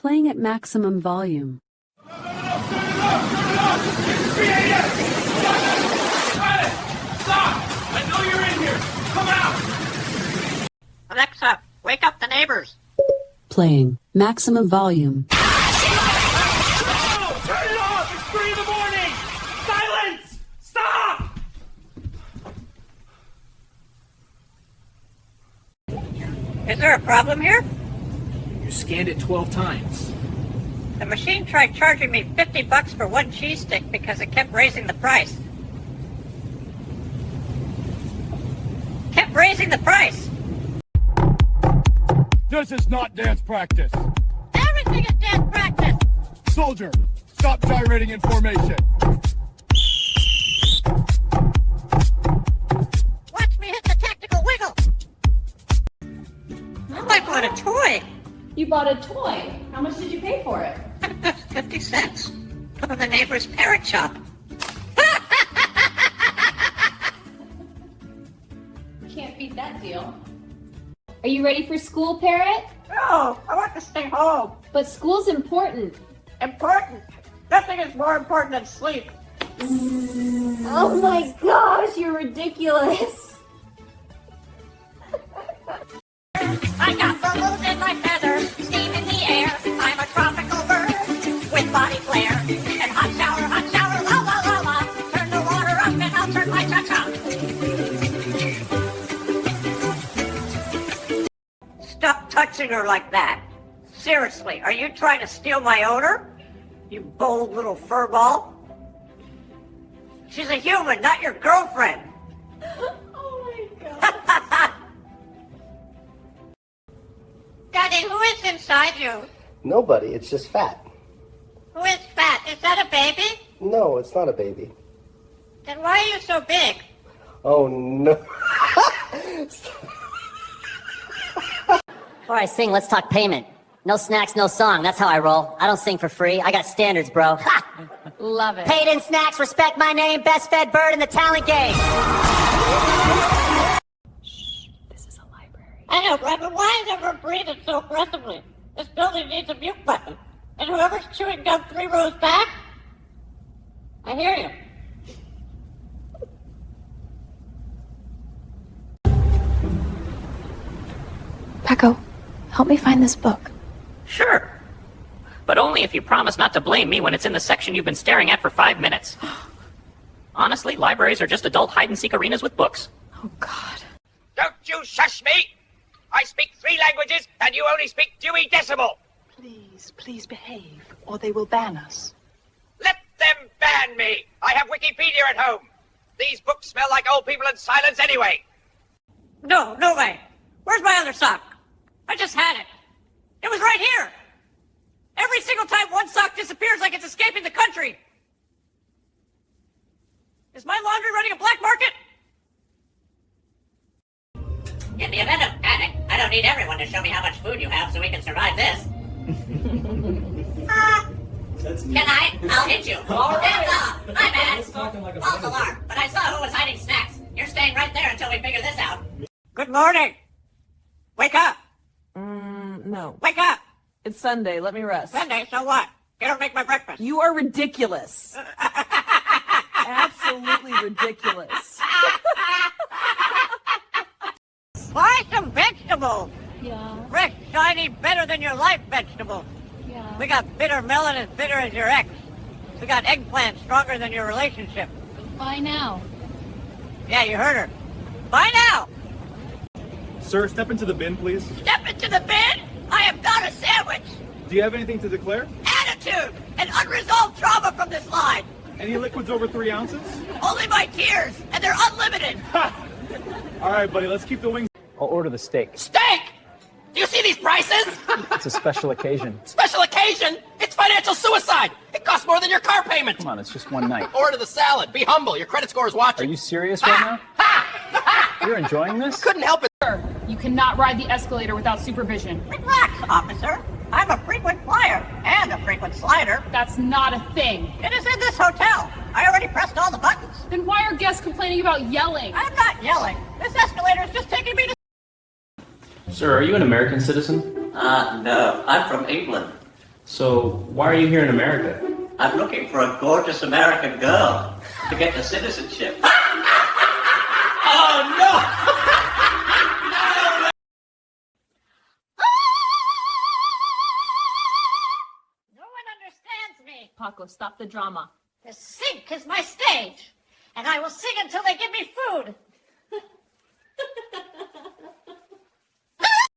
Playing at maximum volume. Turn it off! It's 3 a.m. Silence! Stop! I know you're in here! Come out! Alexa, wake up the neighbors. Playing maximum volume. No! Turn it off! It's 3 in the morning! Silence! Stop! Is there a problem here? You scanned it 12 times. The machine tried charging me $50 for one cheese stick because it kept raising the price. Kept raising the price. This is not dance practice. Everything is dance practice. Soldier, stop gyrating in formation. Watch me hit the tactical wiggle. Oh, I bought a toy. You bought a toy. How much did you pay for it? 50 cents. From the neighbor's parrot shop. Can't beat that deal. Are you ready for school, Parrot? No, I want to stay home. But school's important. Important. Nothing is more important than sleep. Oh my gosh, you're ridiculous. I got balloons in my feathers, steam in the air. I'm a tropical bird with body flare. And hot shower, la la la la. Turn the water up and I'll turn my cha-cha. Stop touching her like that. Seriously, are you trying to steal my odor? You bold little furball. She's a human, not your girlfriend. Oh my god. Daddy, who is inside you? Nobody, it's just fat. Who is fat? Is that a baby? No, it's not a baby. Then why are you so big? Oh no. Before I sing, let's talk payment. No snacks, no song. That's how I roll. I don't sing for free. I got standards, bro. Ha! Love it. Paid in snacks, respect my name, best fed bird in the talent game. This is a library. I know, Brad, but why is everyone breathing so aggressively? This building needs a mute button. And whoever's chewing gum 3 rows back, I hear you. Paco, help me find this book. Sure. But only if you promise not to blame me when it's in the section you've been staring at for 5 minutes. Honestly, libraries are just adult hide-and-seek arenas with books. Oh, God. Don't you shush me! I speak 3 languages, and you only speak Dewey Decimal! Please behave, or they will ban us. Let them ban me! I have Wikipedia at home! These books smell like old people in silence anyway! No way. Where's my other sock? I just had it. It was right here. Every single time one sock disappears like it's escaping the country. Is my laundry running a black market? In the event of panic, I don't need everyone to show me how much food you have so we can survive this. Can I? I'll hit you. My bad. False alarm. But I saw who was hiding snacks. You're staying right there until we figure this out. Good morning. Wake up. No. Wake up. It's Sunday, let me rest. Sunday, so what? You don't make my breakfast. You are ridiculous. Absolutely ridiculous. Buy some vegetables. Yeah. Fresh, shiny, better than your life vegetables. Yeah. We got bitter melon as bitter as your ex. We got eggplant stronger than your relationship. Buy now. Yeah, you heard her. Buy now. Sir, step into the bin, please. Step into the bin. I am not a sandwich. Do you have anything to declare? Attitude and unresolved trauma from this line. Any liquids over 3 ounces? Only my tears, and they're unlimited. All right, buddy, let's keep the wings. I'll order the steak. Steak! Do you see these prices? It's a special occasion. Special occasion? It's financial suicide! It costs more than your car payment! Come on, it's just one night. Order the salad. Be humble. Your credit score is Are watching. you serious right now? You're enjoying this? Couldn't help it. You cannot ride the escalator without supervision. Relax, officer. I'm a frequent flyer and a frequent slider. That's not a thing. It is in this hotel. I already pressed all the buttons. Then why are guests complaining about yelling? I'm not yelling. This escalator is just taking me to... Sir, are you an American citizen? No. I'm from England. So, why are you here in America? I'm looking for a gorgeous American girl to get the citizenship. Oh, no! No one understands me. Paco, stop the drama. The sink is my stage, and I will sing until they give me food.